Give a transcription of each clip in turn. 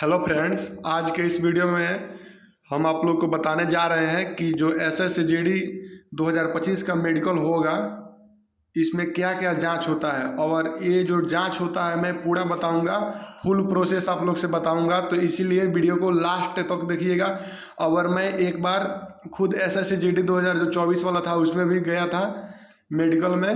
Hello friends, आज के इस वीडियो में हम आप लोग को बताने जा रहे हैं कि जो SSGD 2025 का मेडिकल होगा इसमें क्या क्या जांच होता है। और ये जो जांच होता है मैं पूरा बताऊंगा, फुल प्रोसेस आप लोग से बताऊंगा, तो इसीलिए वीडियो को लास्ट तक देखिएगा। और मैं एक बार खुद SSGD 2024 वाला था उसमें भी गया था मेडिकल में,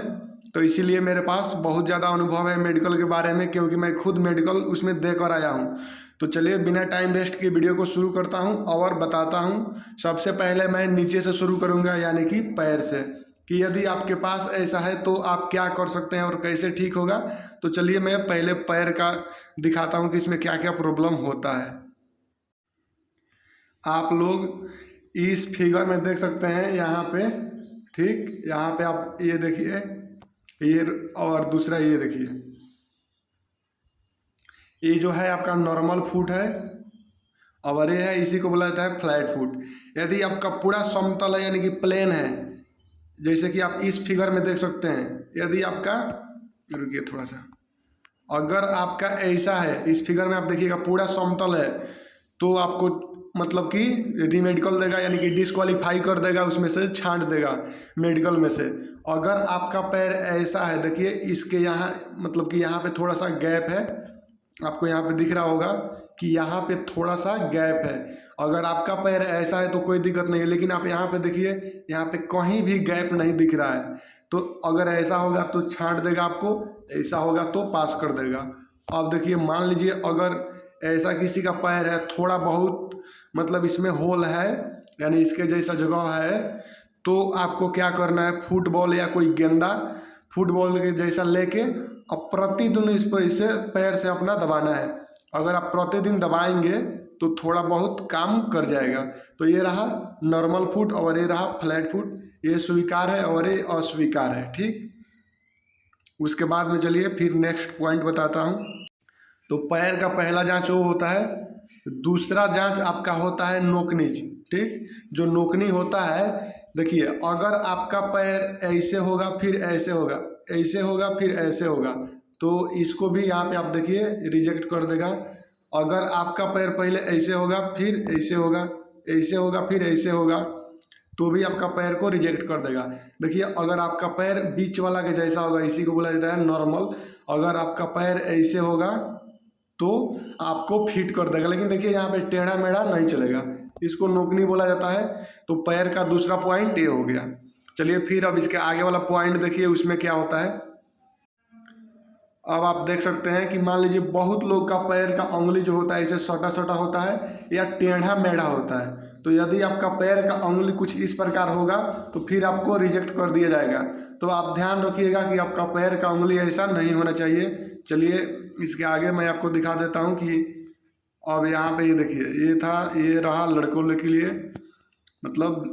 तो इसीलिए मेरे पास बहुत ज़्यादा अनुभव है मेडिकल के बारे में, क्योंकि मैं खुद मेडिकल उसमें दे कर आया हूँ। तो चलिए बिना टाइम वेस्ट किए वीडियो को शुरू करता हूँ और बताता हूँ। सबसे पहले मैं नीचे से शुरू करूँगा, यानी कि पैर से, कि यदि आपके पास ऐसा है तो आप क्या कर सकते हैं और कैसे ठीक होगा। तो चलिए मैं पहले पैर का दिखाता हूँ कि इसमें क्या क्या प्रॉब्लम होता है। आप लोग इस फिगर में देख सकते हैं यहाँ पे, ठीक, यहाँ पे आप ये देखिए, ये और दूसरा ये देखिए, ये जो है आपका नॉर्मल फुट है और ये है, इसी को बोला जाता है फ्लैट फुट। यदि आपका पूरा समतल है यानी कि प्लेन है, जैसे कि आप इस फिगर में देख सकते हैं, यदि आपका, रुकिए थोड़ा सा, अगर आपका ऐसा है, इस फिगर में आप देखिएगा पूरा समतल है, तो आपको मतलब कि रीमेडिकल देगा, यानी कि डिस्क्वालीफाई कर देगा, उसमें से छांट देगा मेडिकल में से। अगर आपका पैर ऐसा है, देखिए इसके यहाँ मतलब कि यहाँ पे थोड़ा सा गैप है, आपको यहाँ पे दिख रहा होगा कि यहाँ पे थोड़ा सा गैप है। अगर आपका पैर ऐसा है तो कोई दिक्कत नहीं है, लेकिन आप यहाँ पे देखिए, यहाँ पे कहीं भी गैप नहीं दिख रहा है। तो अगर ऐसा होगा तो छांट देगा आपको, ऐसा होगा तो पास कर देगा। अब देखिए, मान लीजिए अगर ऐसा किसी का पैर है, थोड़ा बहुत मतलब इसमें होल है, यानी इसके जैसा जगह है, तो आपको क्या करना है, फुटबॉल या कोई गेंदा फुटबॉल के जैसा लेके अब प्रतिदिन इस पर इसे पैर से अपना दबाना है। अगर आप प्रतिदिन दबाएंगे तो थोड़ा बहुत काम कर जाएगा। तो ये रहा नॉर्मल फुट और ये रहा फ्लैट फुट, ये स्वीकार है और ये अस्वीकार है, ठीक। उसके बाद में चलिए फिर नेक्स्ट पॉइंट बताता हूँ। तो पैर का पहला जांच वो होता है। दूसरा जांच आपका होता है नोकनीज, ठीक। जो नोकनी होता है, देखिए अगर आपका पैर ऐसे होगा फिर ऐसे होगा, ऐसे होगा फिर ऐसे होगा, तो इसको भी यहाँ पे आप देखिए रिजेक्ट कर देगा। अगर आपका पैर पहले ऐसे होगा फिर ऐसे होगा, ऐसे होगा फिर ऐसे होगा, तो भी आपका पैर को रिजेक्ट कर देगा। देखिए अगर आपका पैर बीच वाला के जैसा होगा, इसी को बोला जाता है नॉर्मल। अगर आपका पैर ऐसे होगा तो आपको फिट कर देगा, लेकिन देखिए यहाँ पे टेढ़ा मेढ़ा नहीं चलेगा, इसको नोकनी बोला जाता है। तो पैर का दूसरा पॉइंट ये हो गया। चलिए फिर अब इसके आगे वाला पॉइंट देखिए, उसमें क्या होता है। अब आप देख सकते हैं कि मान लीजिए बहुत लोग का पैर का उंगली जो होता है इसे छोटा छोटा होता है या टेढ़ा मेढ़ा होता है। तो यदि आपका पैर का उंगली कुछ इस प्रकार होगा तो फिर आपको रिजेक्ट कर दिया जाएगा। तो आप ध्यान रखिएगा कि आपका पैर का उंगली ऐसा नहीं होना चाहिए। चलिए इसके आगे मैं आपको दिखा देता हूँ कि अब यहाँ पे ये देखिए, ये था, ये रहा लड़कों के लिए, मतलब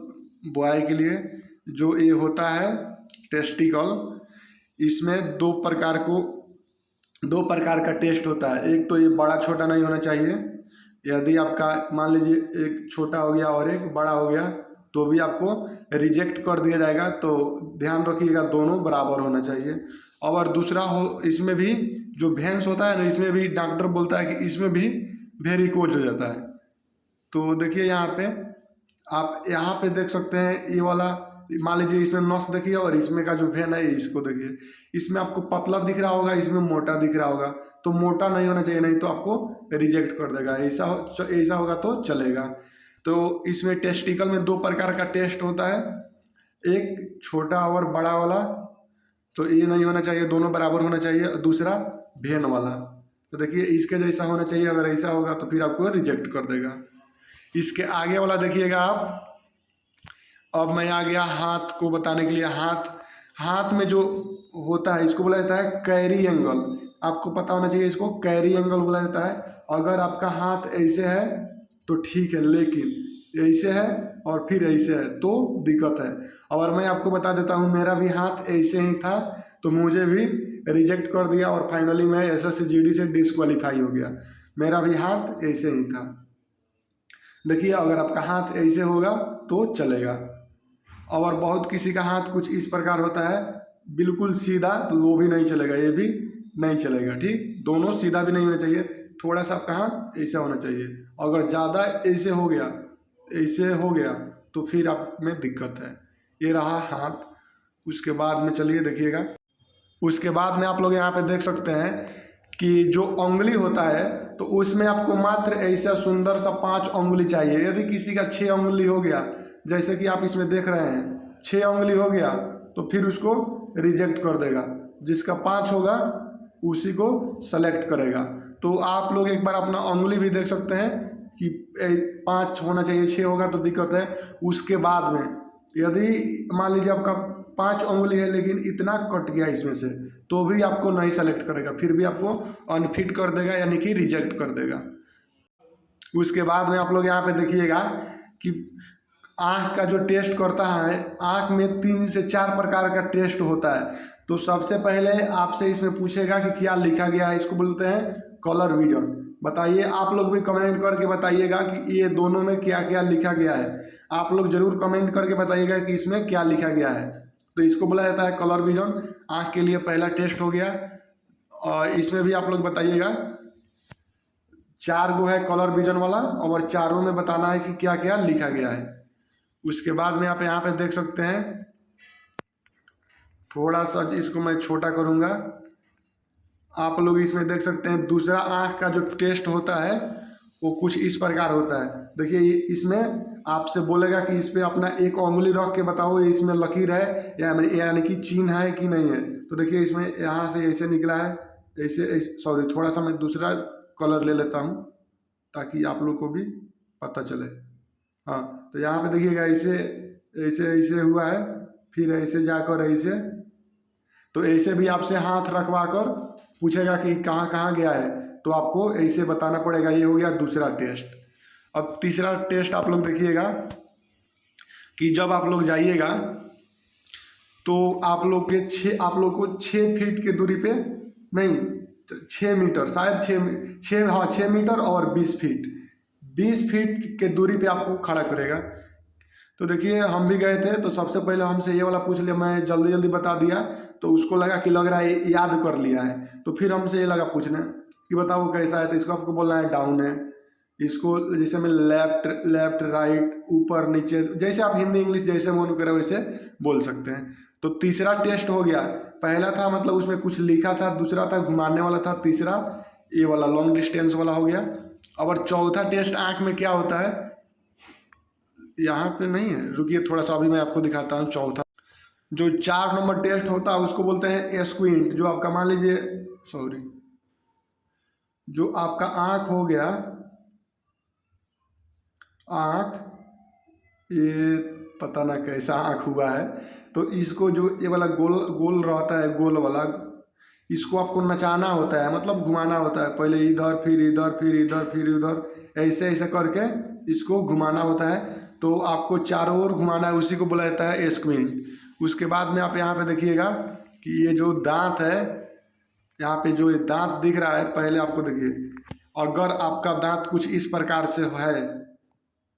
बॉय के लिए जो ये होता है टेस्टिकल। इसमें दो प्रकार का टेस्ट होता है। एक तो ये बड़ा छोटा नहीं होना चाहिए, यदि आपका मान लीजिए एक छोटा हो गया और एक बड़ा हो गया तो भी आपको रिजेक्ट कर दिया जाएगा। तो ध्यान रखिएगा दोनों बराबर होना चाहिए। और दूसरा हो, इसमें भी जो भेंस होता है ना, इसमें भी डॉक्टर बोलता है कि इसमें भी वेरिकोज हो जाता है। तो देखिए यहाँ पे, आप यहाँ पे देख सकते हैं, ये वाला मान लीजिए इसमें नस देखिए और इसमें का जो वेन है इसको देखिए, इसमें आपको पतला दिख रहा होगा, इसमें मोटा दिख रहा होगा। तो मोटा नहीं होना चाहिए, नहीं तो आपको रिजेक्ट कर देगा। ऐसा होगा तो चलेगा। तो इसमें टेस्टिकल में दो प्रकार का टेस्ट होता है, एक छोटा और बड़ा वाला, तो ये नहीं होना चाहिए, दोनों बराबर होना चाहिए। दूसरा भेन वाला, तो देखिए इसके जैसा होना चाहिए, अगर ऐसा होगा तो फिर आपको रिजेक्ट कर देगा। इसके आगे वाला देखिएगा आप। अब मैं आ गया हाथ को बताने के लिए। हाथ में जो होता है इसको बोला जाता है कैरी एंगल। आपको पता होना चाहिए, इसको कैरी एंगल बोला जाता है। अगर आपका हाथ ऐसे है तो ठीक है, लेकिन ऐसे है और फिर ऐसे है तो दिक्कत है। और मैं आपको बता देता हूँ, मेरा भी हाथ ऐसे ही था तो मुझे भी रिजेक्ट कर दिया और फाइनली मैं SSGD से डिस्क्वालीफाई हो गया। मेरा भी हाथ ऐसे ही था। देखिए अगर आपका हाथ ऐसे होगा तो चलेगा। और बहुत किसी का हाथ कुछ इस प्रकार होता है, बिल्कुल सीधा, तो वो भी नहीं चलेगा, ये भी नहीं चलेगा, ठीक। दोनों सीधा भी नहीं होना चाहिए, थोड़ा सा आपका हाथ ऐसा होना चाहिए। अगर ज़्यादा ऐसे हो गया, ऐसे हो गया तो फिर आप में दिक्कत है। ये रहा हाथ। उसके बाद में चलिए देखिएगा, उसके बाद में आप लोग यहाँ पे देख सकते हैं कि जो उंगली होता है तो उसमें आपको मात्र ऐसा सुंदर सा 5 उंगली चाहिए। यदि किसी का 6 उंगली हो गया, जैसे कि आप इसमें देख रहे हैं 6 उंगली हो गया, तो फिर उसको रिजेक्ट कर देगा। जिसका 5 होगा उसी को सेलेक्ट करेगा। तो आप लोग एक बार अपना उंगली भी देख सकते हैं कि 5 होना चाहिए, 6 होगा तो दिक्कत है। उसके बाद में यदि मान लीजिए आपका 5 उंगली है लेकिन इतना कट गया इसमें से, तो भी आपको नहीं सेलेक्ट करेगा, फिर भी आपको अनफिट कर देगा, यानी कि रिजेक्ट कर देगा। उसके बाद में आप लोग यहाँ पे देखिएगा कि आँख का जो टेस्ट करता है, आँख में 3 से 4 प्रकार का टेस्ट होता है। तो सबसे पहले आपसे इसमें पूछेगा कि क्या लिखा गया है, इसको बोलते हैं कलर विजन। बताइए, आप लोग भी कमेंट करके बताइएगा कि ये दोनों में क्या क्या लिखा गया है। आप लोग जरूर कमेंट करके बताइएगा कि इसमें क्या लिखा गया है। तो इसको बोला जाता है कलर विजन। आँख के लिए पहला टेस्ट हो गया। और इसमें भी आप लोग बताइएगा, 4 गो है कलर विजन वाला, और चारों में बताना है कि क्या क्या लिखा गया है। उसके बाद में आप यहाँ पे देख सकते हैं, थोड़ा सा इसको मैं छोटा करूँगा। आप लोग इसमें देख सकते हैं दूसरा आँख का जो टेस्ट होता है वो कुछ इस प्रकार होता है। देखिए इसमें आपसे बोलेगा कि इस पर अपना एक उंगली रख के बताओ ये इसमें लकीर है यानी कि चिन्ह है कि नहीं है। तो देखिए इसमें यहाँ से ऐसे निकला है, ऐसे सॉरी, थोड़ा सा मैं दूसरा कलर ले लेता हूँ ताकि आप लोग को भी पता चले। हाँ, तो यहाँ पे देखिएगा ऐसे ऐसे ऐसे हुआ है, फिर ऐसे जाकर ऐसे। तो ऐसे भी आपसे हाथ रखवा कर पूछेगा कि कहाँ कहाँ गया है, तो आपको ऐसे बताना पड़ेगा। ये हो गया दूसरा टेस्ट। अब तीसरा टेस्ट आप लोग देखिएगा कि जब आप लोग जाइएगा तो आप लोग को 6 फीट के दूरी पे, नहीं 6 मीटर, शायद 6 मीटर और 20 फीट, 20 फीट के दूरी पे आपको खड़ा करेगा। तो देखिए हम भी गए थे, तो सबसे पहले हमसे ये वाला पूछ लिया, मैं जल्दी जल्दी बता दिया, तो उसको लगा कि लग रहा है याद कर लिया है। तो फिर हमसे ये लगा पूछना कि बताओ कैसा है, तो इसको आपको बोलना है डाउन है। इसको जैसे मैं लेफ्ट राइट ऊपर नीचे, जैसे आप हिंदी इंग्लिश जैसे मन करे वैसे बोल सकते हैं। तो तीसरा टेस्ट हो गया। पहला था मतलब उसमें कुछ लिखा था, दूसरा था घुमाने वाला था, तीसरा ये वाला लॉन्ग डिस्टेंस वाला हो गया। और चौथा टेस्ट आँख में क्या होता है, यहाँ पे नहीं है, रुकिए थोड़ा सा अभी मैं आपको दिखाता हूँ। चौथा जो 4 नंबर टेस्ट होता है उसको बोलते हैं स्क्विंट। जो आपका मान लीजिए सॉरी, जो आपका आँख हो गया, आँख ये पता ना कैसा आँख हुआ है, तो इसको जो ये वाला गोल गोल रहता है, गोल वाला, इसको आपको नचाना होता है, मतलब घुमाना होता है। पहले इधर फिर इधर फिर इधर फिर उधर, ऐसे ऐसे करके इसको घुमाना होता है। तो आपको चारों ओर घुमाना है, उसी को बोला जाता है स्क्विंट। उसके बाद में आप यहाँ पे देखिएगा कि ये जो दांत है, यहाँ पे जो ये दांत दिख रहा है, पहले आपको देखिए, अगर आपका दांत कुछ इस प्रकार से है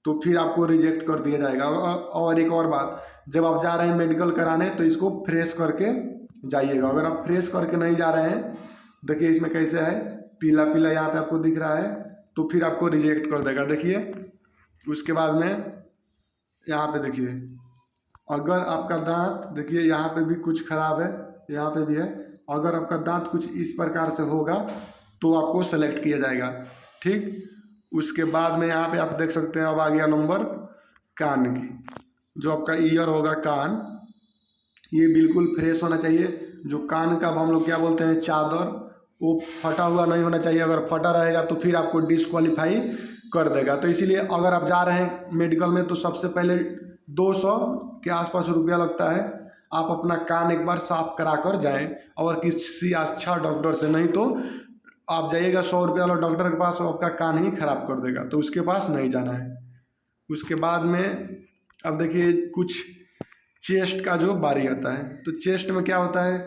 तो फिर आपको रिजेक्ट कर दिया जाएगा। और एक और बात, जब आप जा रहे हैं मेडिकल कराने तो इसको फ्रेश करके जाइएगा। अगर आप फ्रेश करके नहीं जा रहे हैं, देखिए इसमें कैसे है, पीला पीला यहाँ पे आपको दिख रहा है, तो फिर आपको रिजेक्ट कर देगा। देखिए उसके बाद में यहाँ पे देखिए, अगर आपका दांत देखिए यहाँ पे भी कुछ खराब है, यहाँ पे भी है, अगर आपका दांत कुछ इस प्रकार से होगा तो आपको सेलेक्ट किया जाएगा। ठीक, उसके बाद में यहाँ पे आप देख सकते हैं, अब आ गया नंबर कान की। जो आपका ईयर होगा, कान, ये बिल्कुल फ्रेश होना चाहिए। जो कान का हम लोग क्या बोलते हैं, चादर, वो फटा हुआ नहीं होना चाहिए। अगर फटा रहेगा तो फिर आपको डिस्क्वालीफाई कर देगा। तो इसीलिए अगर आप जा रहे हैं मेडिकल में तो सबसे पहले 200 के आसपास रुपया लगता है। आप अपना कान एक बार साफ करा कर जाएँ, और किसी अच्छा डॉक्टर से, नहीं तो आप जाइएगा 100 रुपये वाला डॉक्टर के पास, वो आपका कान ही खराब कर देगा, तो उसके पास नहीं जाना है। उसके बाद में अब देखिए कुछ चेस्ट का जो बारी आता है, तो चेस्ट में क्या होता है,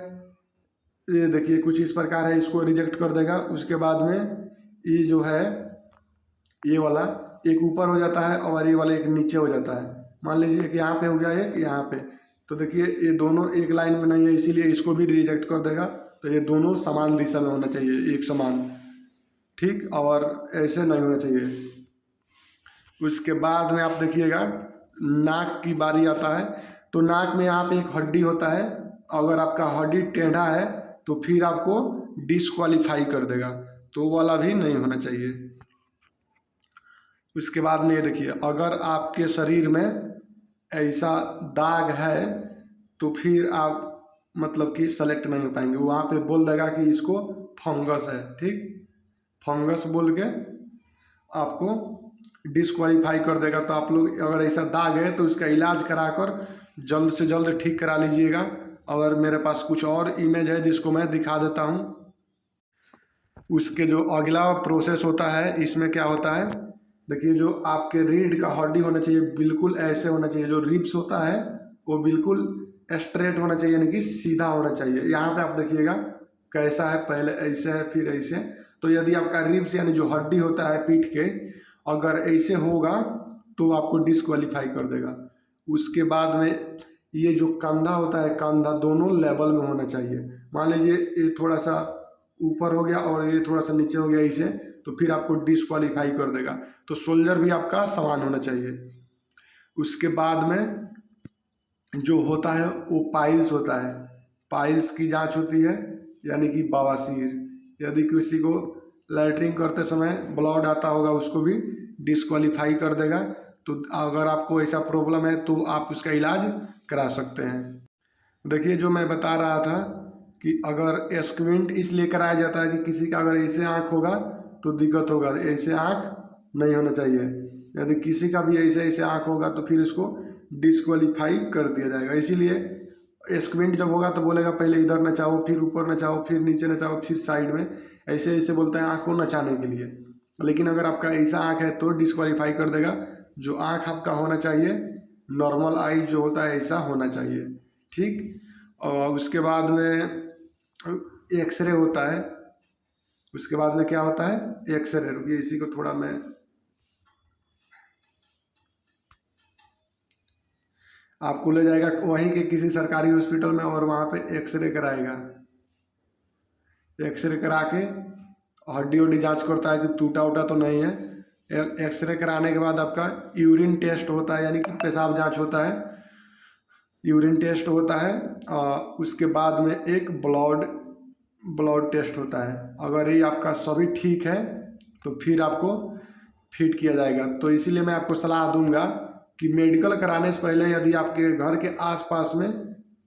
ये देखिए कुछ इस प्रकार है, इसको रिजेक्ट कर देगा। उसके बाद में ये जो है, ये वाला एक ऊपर हो जाता है और ये वाला एक नीचे हो जाता है। मान लीजिए एक यहाँ पे हो गया, एक यहाँ पे, तो देखिए ये दोनों एक लाइन में नहीं है, इसीलिए इसको भी रिजेक्ट कर देगा। तो ये दोनों समान दिशा में होना चाहिए, एक समान। ठीक, और ऐसे नहीं होना चाहिए। उसके बाद में आप देखिएगा नाक की बारी आता है, तो नाक में यहाँ पे एक हड्डी होता है, अगर आपका हड्डी टेढ़ा है तो फिर आपको डिस्क्वालीफाई कर देगा, तो वो वाला भी नहीं होना चाहिए। उसके बाद में ये देखिए, अगर आपके शरीर में ऐसा दाग है तो फिर आप मतलब कि सेलेक्ट नहीं हो पाएंगे, वहाँ पे बोल देगा कि इसको फंगस है, ठीक, फंगस बोल के आपको डिस्क्वालीफाई कर देगा। तो आप लोग अगर ऐसा दाग है तो उसका इलाज कराकर जल्द से जल्द ठीक करा लीजिएगा। और मेरे पास कुछ और इमेज है जिसको मैं दिखा देता हूँ। उसके जो अगला प्रोसेस होता है, इसमें क्या होता है, देखिए जो आपके रीढ़ का हड्डी होना चाहिए बिल्कुल ऐसे होना चाहिए, जो रिब्स होता है वो बिल्कुल स्ट्रेट होना चाहिए, यानी कि सीधा होना चाहिए। यहाँ पे आप देखिएगा कैसा है, पहले ऐसे है फिर ऐसे। तो यदि आपका रिब्स यानी जो हड्डी होता है पीठ के, अगर ऐसे होगा तो आपको डिस्क्वालीफाई कर देगा। उसके बाद में ये जो कंधा होता है, कंधा दोनों लेवल में होना चाहिए। मान लीजिए ये थोड़ा सा ऊपर हो गया और ये थोड़ा सा नीचे हो गया ऐसे, तो फिर आपको डिस्क्वालीफाई कर देगा। तो शोल्डर भी आपका समान होना चाहिए। उसके बाद में जो होता है वो पाइल्स होता है, पाइल्स की जांच होती है, यानी कि बवासीर। यदि किसी को लैट्रिन करते समय ब्लड आता होगा उसको भी डिस्क्वालीफाई कर देगा। तो अगर आपको ऐसा प्रॉब्लम है तो आप उसका इलाज करा सकते हैं। देखिए जो मैं बता रहा था कि अगर स्क्विंट इसलिए कराया जाता है कि किसी का अगर ऐसे आँख होगा तो दिक्कत होगा, ऐसे आँख नहीं होना चाहिए। यदि किसी का भी ऐसे ऐसे आँख होगा तो फिर इसको डिस्क्वालीफाई कर दिया जाएगा। इसीलिए स्क्विंट जब होगा तो बोलेगा पहले इधर नचाओ, फिर ऊपर नचाओ, फिर नीचे नचाओ, फिर साइड में, ऐसे ऐसे बोलता है आँख को नचाने के लिए। लेकिन अगर आपका ऐसा आँख है तो डिस्क्वालीफाई कर देगा। जो आँख आपका होना चाहिए नॉर्मल आई जो होता है ऐसा होना चाहिए, ठीक। और उसके बाद में एक्सरे होता है। उसके बाद में क्या होता है, एक्सरे। रुकिए इसी को थोड़ा मैं आपको ले जाएगा वहीं के किसी सरकारी हॉस्पिटल में और वहाँ पे एक्सरे कराएगा। एक्सरे करा के हड्डी वड्डी जांच करता है कि टूटा उटा तो नहीं है। एक्सरे कराने के बाद आपका यूरिन टेस्ट होता है, यानी कि पेशाब जांच होता है, यूरिन टेस्ट होता है। उसके बाद में एक ब्लड टेस्ट होता है। अगर ये आपका सभी ठीक है तो फिर आपको फिट किया जाएगा। तो इसीलिए मैं आपको सलाह दूंगा कि मेडिकल कराने से पहले यदि आपके घर के आसपास में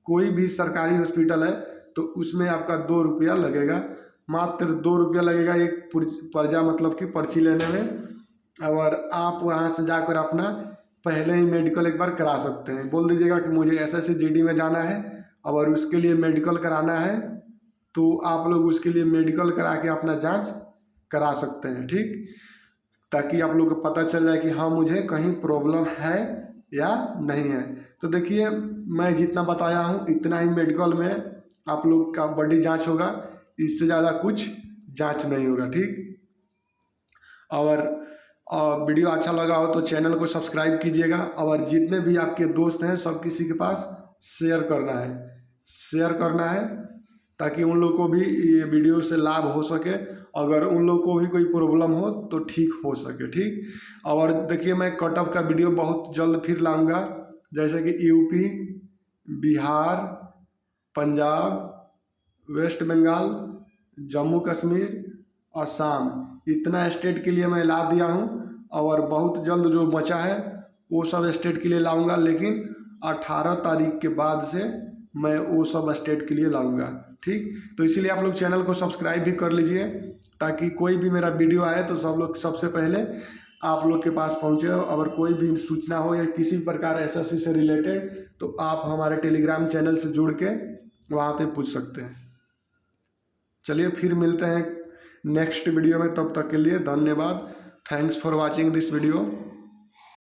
कोई भी सरकारी हॉस्पिटल है तो उसमें आपका 2 रुपया लगेगा, मात्र 2 रुपया लगेगा एक पर्चा मतलब कि पर्ची लेने में। और आप वहाँ से जाकर अपना पहले ही मेडिकल एक बार करा सकते हैं। बोल दीजिएगा कि मुझे SSCGD में जाना है और उसके लिए मेडिकल कराना है, तो आप लोग उसके लिए मेडिकल करा के अपना जांच करा सकते हैं, ठीक, ताकि आप लोग को पता चल जाए कि हाँ मुझे कहीं प्रॉब्लम है या नहीं है। तो देखिए मैं जितना बताया हूँ इतना ही मेडिकल में आप लोग का बॉडी जांच होगा, इससे ज़्यादा कुछ जांच नहीं होगा, ठीक। और वीडियो अच्छा लगा हो तो चैनल को सब्सक्राइब कीजिएगा, और जितने भी आपके दोस्त हैं सब किसी के पास शेयर करना है ताकि उन लोग को भी ये वीडियो से लाभ हो सके, अगर उन लोग को भी कोई प्रॉब्लम हो तो ठीक हो सके, ठीक। और देखिए मैं कटअप का वीडियो बहुत जल्द फिर लाऊंगा, जैसे कि यूपी, बिहार, पंजाब, वेस्ट बंगाल, जम्मू कश्मीर, असम, इतना स्टेट के लिए मैं ला दिया हूँ। और बहुत जल्द जो बचा है वो सब स्टेट के लिए लाऊंगा, लेकिन 18 तारीख के बाद से मैं वो सब स्टेट के लिए लाऊंगा, ठीक। तो इसीलिए आप लोग चैनल को सब्सक्राइब भी कर लीजिए ताकि कोई भी मेरा वीडियो आए तो सब लोग सबसे पहले आप लोग के पास पहुँचे। अगर कोई भी सूचना हो या किसी प्रकार SSC से रिलेटेड तो आप हमारे टेलीग्राम चैनल से जुड़ के वहाँ पे पूछ सकते हैं। चलिए फिर मिलते हैं नेक्स्ट वीडियो में, तब तक के लिए धन्यवाद। Thanks for watching this video.